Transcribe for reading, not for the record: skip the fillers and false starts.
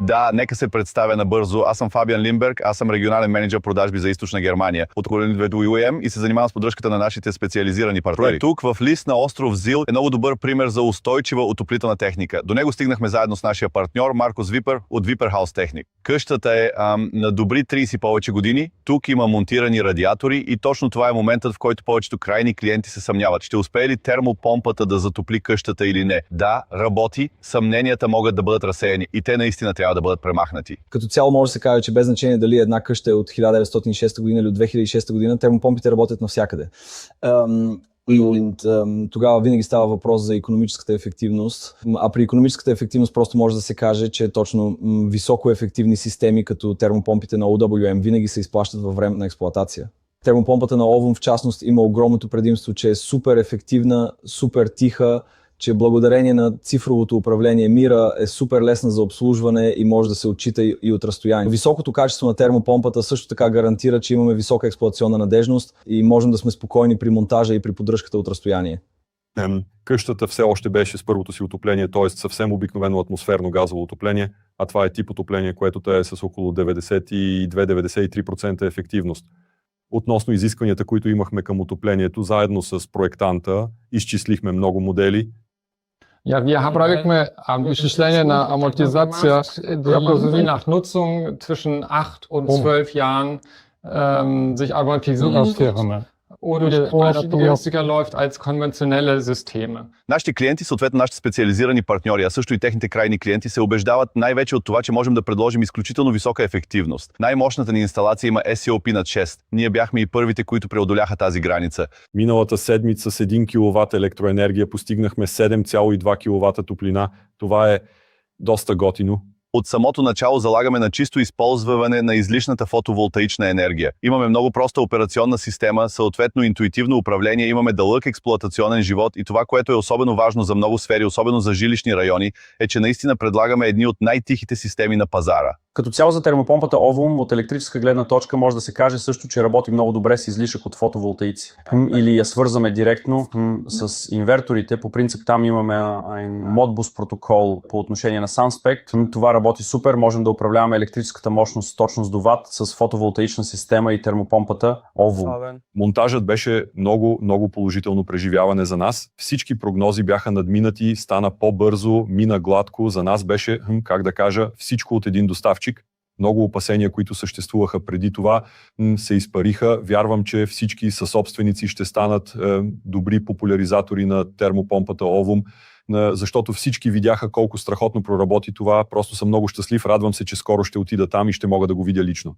Да, нека се представя набързо. Аз съм Фабиан Лимберг, аз съм регионален менеджер продажби за Източна Германия от Колонидве до UEM и се занимавам с поддръжката на нашите специализирани партньори. Тук в Лис на остров Зил е много добър пример за устойчива отоплителна техника. До него стигнахме заедно с нашия партньор Маркос Випер от Випер Хаус Техник. Къщата е на добри 30 повече години. Тук има монтирани радиатори и точно това е моментът, в който повечето крайни клиенти се съмняват. Ще успее ли термопомпата да затопли къщата или не? Да, работи. Съмненията могат да бъдат разсеяни и те наистина трябва да бъдат премахнати. Като цяло може да се каже, че без значение дали една къща е от 1906 година или от 2006 година, термопомпите работят навсякъде. Тогава винаги става въпрос за икономическата ефективност. А при икономическата ефективност просто може да се каже, че точно високоефективни системи като термопомпите на OWM винаги се изплащат във време на експлоатация. Термопомпата на Ovum в частност има огромното предимство, че е супер ефективна, супер тиха, че благодарение на цифровото управление Мира е супер лесна за обслужване и може да се отчита и от разстояние. Високото качество на термопомпата също така гарантира, че имаме висока експлоатационна надежност и можем да сме спокойни при монтажа и при поддръжката от разстояние. Къщата все още беше с първото си отопление, т.е. съвсем обикновено атмосферно газово отопление, а това е тип отопление, което е с около 92-93% ефективност. Относно изискванията, които имахме към отоплението, заедно с проектанта, изчислихме много модели. Ja, wir haben изчисление на амортизация nach Nutzung zwischen 8 und 12 Jahren sich amortisiert und günstiger läuft als konventionelle Systeme. Нашите клиенти, съответно нашите специализирани партньори, а също и техните крайни клиенти се убеждават най-вече от това, че можем да предложим изключително висока ефективност. Най-мощната ни инсталация има SCOP над 6. Ние бяхме и първите, които преодоляха тази граница. Миналата седмица с 1 кВт електроенергия постигнахме 7,2 кВт топлина. Това е доста готино. От самото начало залагаме на чисто използване на излишната фотоволтаична енергия. Имаме много проста операционна система, съответно интуитивно управление, имаме дълъг експлоатационен живот и това, което е особено важно за много сфери, особено за жилищни райони, е, че наистина предлагаме едни от най-тихите системи на пазара. Като цяло за термопомпата Ovum от електрическа гледна точка може да се каже също, че работи много добре с излишък от фотоволтаици. Или я свързваме директно с инверторите. По принцип там имаме Modbus протокол по отношение на SunSpect. Това работи супер. Можем да управляваме електрическата мощност точност до ват с фотоволтаична система и термопомпата Ovum. Монтажът беше много положително преживяване за нас. Всички прогнози бяха надминати, стана по-бързо, мина гладко. За нас беше, как да кажа, всичко от един доставчик. Много опасения, които съществуваха преди това, се изпариха. Вярвам, че всички съсобственици ще станат добри популяризатори на термопомпата Ovum, защото всички видяха колко страхотно проработи това. Просто съм много щастлив. Радвам се, че скоро ще отида там и ще мога да го видя лично.